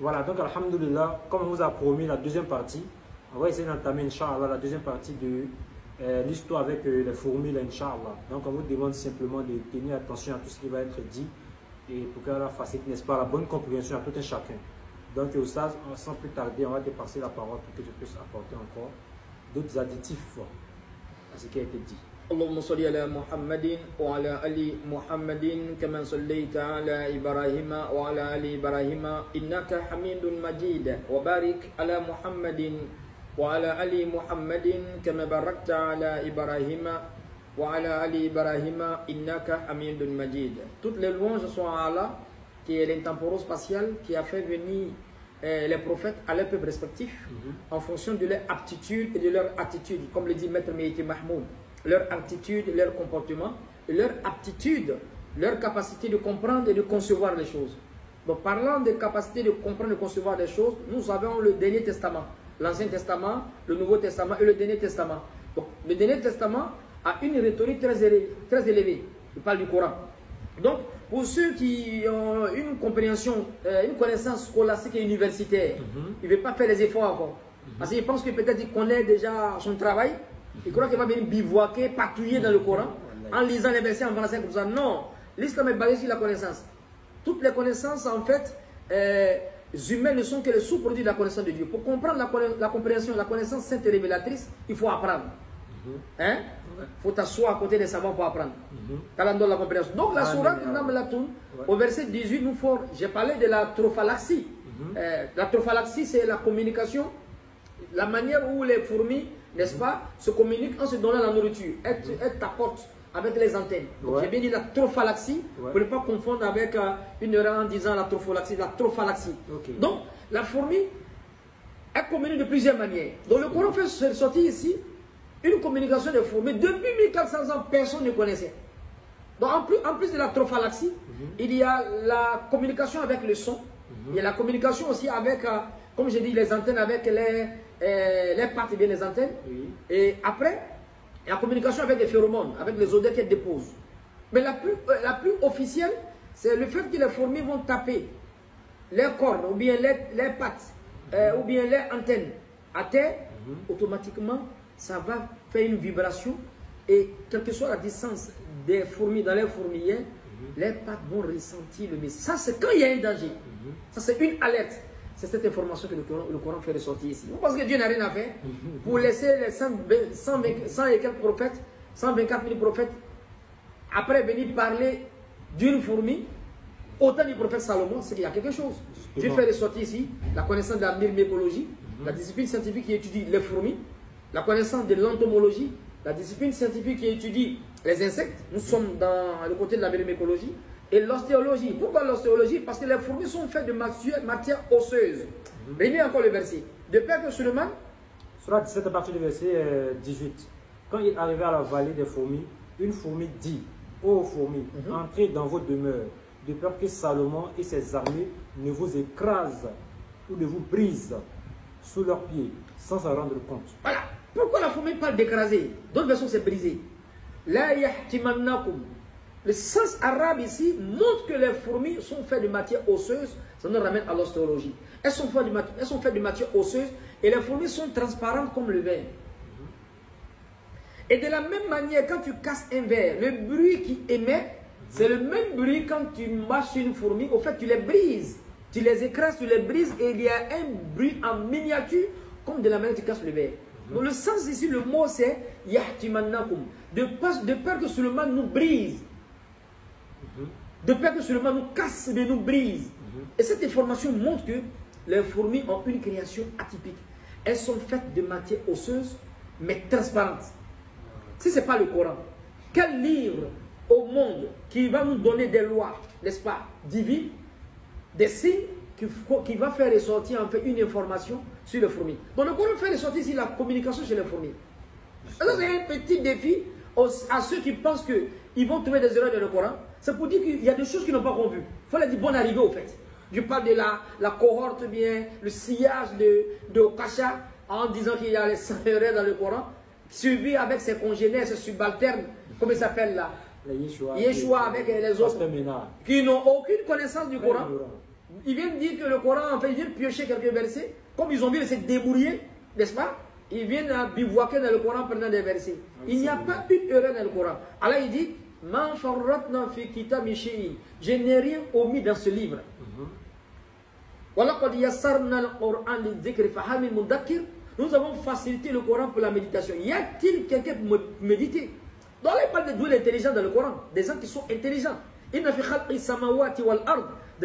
Voilà, donc alhamdoulilah, comme on vous a promis la deuxième partie, on va essayer d'entamer, Inch'Allah, la deuxième partie de l'histoire avec les fourmis, Inch'Allah. Donc on vous demande simplement de tenir attention à tout ce qui va être dit et pour qu'Allah facilite, n'est-ce pas, la bonne compréhension à tout un chacun. Donc Oustaz, sans plus tarder, on va te passer la parole pour que je puisse apporter encore d'autres additifs à ce qui a été dit. اللهم صل على محمد وعلى آل محمد كما صليت على إبراهيم وعلى آل إبراهيم إنك حميد مجيد وبارك على محمد وعلى آل محمد كما باركت على إبراهيم وعلى آل إبراهيم إنك حميد مجيد. Toutes les louanges sont à Allah qui est l'intemporel-spatial qui a fait venir les prophètes à leur peuple respectif en fonction de leur aptitude et de leur attitude, comme le dit Maître Meïté Mahmoud. Leur attitude, leur comportement, leur aptitude, leur capacité de comprendre et de concevoir les choses. Donc, parlant de capacité de comprendre et de concevoir les choses, nous avons le Dernier Testament, l'Ancien Testament, le Nouveau Testament et le Dernier Testament. Donc, le Dernier Testament a une rhétorique très élevée. Il parle du Coran. Donc, pour ceux qui ont une compréhension, une connaissance scolastique et universitaire, il ne veut pas faire les efforts encore. Parce qu'il pense que peut-être il connaît déjà son travail. Il croit qu'il va venir bivouaquer, patrouiller dans le Coran en lisant les versets en français comme ça. Non, l'islam est basé sur la connaissance. Toutes les connaissances, en fait, humaines ne sont que les sous-produits de la connaissance de Dieu. Pour comprendre la compréhension, la connaissance sainte et révélatrice, il faut apprendre. Hein? Il faut t'asseoir à côté des savants pour apprendre. Qu'Allah donne la compréhension. Donc, la sourate Namlatoun, au verset 18, nous faut. J'ai parlé de la trophalaxie. La trophalaxie, c'est la communication, la manière où les fourmis, n'est-ce pas, se communiquent en se donnant la nourriture. Elle t'apporte avec les antennes. J'ai bien dit la trophalaxie, pour ne pas confondre avec une erreur en disant la trophalaxie. La trophalaxie. Donc, la fourmi, elle communique de plusieurs manières. Donc, le Coran fait sortir ici une communication des fourmis. Depuis 1400 ans, personne ne connaissait. Donc, en plus de la trophalaxie, il y a la communication avec le son. Il y a la communication aussi avec, comme j'ai dit, les antennes avec les pattes et bien les antennes. Et après, la communication avec les phéromones, avec les odeurs qu'elles déposent. Mais la plus officielle, c'est le fait que les fourmis vont taper leurs cornes, ou bien les pattes, ou bien les antennes à terre. Automatiquement, ça va faire une vibration. Et quelle que soit la distance des fourmis dans les fourmilières, les pattes vont ressentir le message. Ça, c'est quand il y a un danger. Ça, c'est une alerte. C'est cette information que le Coran fait ressortir ici. Vous pensez que Dieu n'a rien à faire pour laisser les 100 et quelques prophètes, 124 000 prophètes, après venir parler d'une fourmi, autant du prophète Salomon, c'est qu'il y a quelque chose. Dieu fait ressortir ici la connaissance de la myrmécologie, la discipline scientifique qui étudie les fourmis, la connaissance de l'entomologie, la discipline scientifique qui étudie les insectes. Nous sommes dans le côté de la myrmécologie. Et l'ostéologie. Pourquoi l'ostéologie? Parce que les fourmis sont faites de matière osseuse. Relis encore le verset. De peur que Suleiman, Surah 17 à partir du verset 18. Quand il arrivait à la vallée des fourmis, une fourmi dit: ô fourmis, entrez dans vos demeures, de peur que Salomon et ses armées ne vous écrasent ou ne vous brisent sous leurs pieds, sans s'en rendre compte. Voilà. Pourquoi la fourmi parle d'écraser? D'autres versions, c'est briser. La yahtimannakum. Le sens arabe ici montre que les fourmis sont faites de matière osseuse. Ça nous ramène à l'ostéologie. Elles sont faites de matière osseuse et les fourmis sont transparentes comme le verre. Et de la même manière, quand tu casses un verre, le bruit qui émet, c'est le même bruit quand tu marches sur une fourmi. Au fait, tu les brises. Tu les écrases, tu les brises et il y a un bruit en miniature comme de la manière que tu casses le verre. Donc le sens ici, le mot c'est yahtimannakum. De peur que Suleiman nous brise. De peur que Suleiman nous casse, mais nous brise. Et cette information montre que les fourmis ont une création atypique. Elles sont faites de matière osseuse, mais transparente. Si ce n'est pas le Coran, quel livre au monde qui va nous donner des lois, n'est-ce pas, divines, des signes qui va faire ressortir en fait une information sur les fourmis. Donc le Coran fait ressortir ici la communication chez les fourmis. Ça c'est un petit défi à ceux qui pensent qu'ils vont trouver des erreurs dans le Coran. C'est pour dire qu'il y a des choses qu'ils n'ont pas convues. Il faut leur dire bonne arrivée au fait. Je parle de la cohorte, bien, le sillage de Okasha, en disant qu'il y a les 100 erreurs dans le Coran, suivi avec ses congénères, ses subalternes, comment il s'appelle là, Yeshua avec les autres, qui n'ont aucune connaissance du Coran. Ils viennent dire que le Coran, en fait, ils viennent piocher quelques versets. Comme ils ont vu se débrouiller, n'est-ce pas? Ils viennent à bivouaquer dans le Coran prenant des versets. Il n'y a pas une erreur dans le Coran. Allah il dit, je n'ai rien omis dans ce livre. Nous avons facilité le Coran pour la méditation. Y a-t-il quelqu'un pour méditer? Donc là, il parle de l'intelligence dans le Coran. Des gens qui sont intelligents. De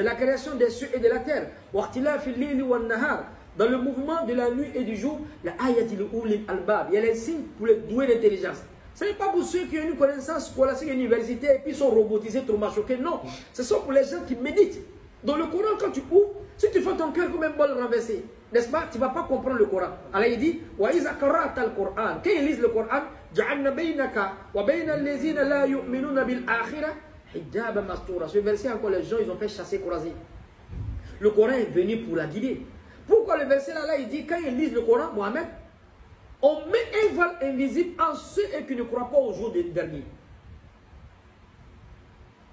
la création des cieux et de la terre. Dans le mouvement de la nuit et du jour, il y a les signes pour les doués d'intelligence. Ce n'est pas pour ceux qui ont une connaissance scolastique universitaire et puis sont robotisés, trop choqués. Non, ce sont pour les gens qui méditent. Dans le Coran, quand tu ouvres, si tu fais ton cœur comme un bol renversé, n'est-ce pas? Tu ne vas pas comprendre le Coran. Allah il dit, quand ils lisent le Coran, ce verset encore, les gens ils ont fait chasser croiser. Le Coran est venu pour la guider. Pourquoi le verset là, il dit, quand ils lisent le Coran, Mohamed, on met un voile invisible en ceux qui ne croient pas au jour dernier.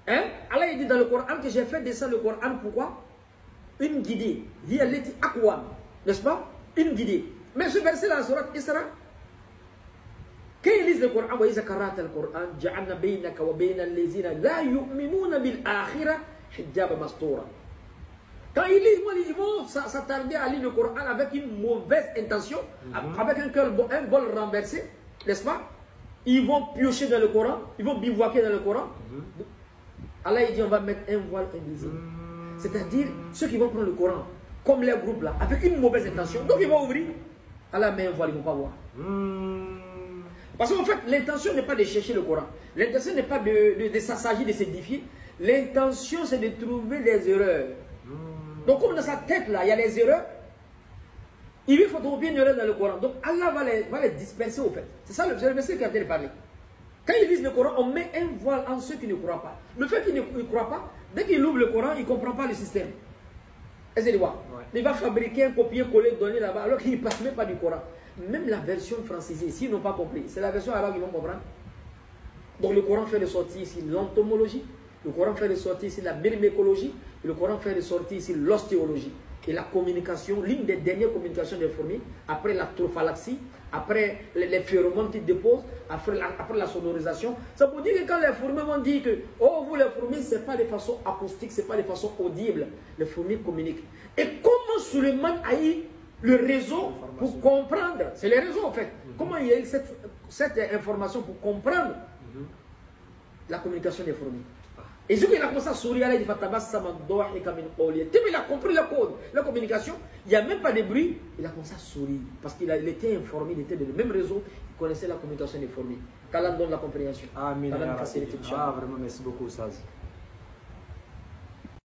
Hein? Allah il dit dans le Coran que j'ai fait descendre le Coran, pourquoi? Une guidée. N'est-ce pas? Une guidée. Mais ce verset là, surat Isra, quand ils lisent le Coran, quand ils lisent, ils vont s'attarder à lire le Coran avec une mauvaise intention, avec un cœur, un bol renversé, n'est-ce pas? Ils vont piocher dans le Coran, ils vont bivouaquer dans le Coran. Allah il dit on va mettre un voile invisible. C'est-à-dire ceux qui vont prendre le Coran, comme les groupes là, avec une mauvaise intention. Donc ils vont ouvrir. Allah met un voile, ils ne vont pas voir. Parce qu'en fait, l'intention n'est pas de chercher le Coran. L'intention n'est pas de s'assagir, de s'édifier. L'intention, c'est de trouver des erreurs. Donc, comme dans sa tête, là, il y a les erreurs, il faut trouver une erreur dans le Coran. Donc, Allah va les disperser, au fait. C'est ça le verset qui a été parlé. Quand ils lisent le Coran, on met un voile en ceux qui ne croient pas. Le fait qu'ils ne croient pas, dès qu'il ouvre le Coran, il ne comprend pas le système. Est-ce que tu vois? Il va fabriquer un copier-coller, donner là-bas, alors qu'il ne passe même pas du Coran. Même la version francisée, s'ils n'ont pas compris, c'est la version arabe qu'ils vont comprendre. Donc le Coran fait ressortir ici l'entomologie, le Coran fait ressortir ici la myrmécologie, le Coran fait ressortir ici l'ostéologie. Et la communication, l'une des dernières communications des fourmis, après la trophalaxie, après les phéromones qu'ils déposent, après la sonorisation. Ça veut dire que quand les fourmis vont dire que, oh vous les fourmis, ce n'est pas de façon acoustique, ce n'est pas de façon audible, les fourmis communiquent. Et comment Suleiman a eu le réseau pour comprendre, c'est les réseaux en fait, comment il y a eu cette information pour comprendre la communication des fourmis. Et ce qu'il a commencé à sourire, il a compris le code, la communication, il n'y a même pas de bruit, il a commencé à sourire, parce qu'il était informé, il était dans le même réseau, il connaissait la communication des fourmis. Qu'Allah donne la compréhension. Amin. Ah, vraiment, merci beaucoup, Saz.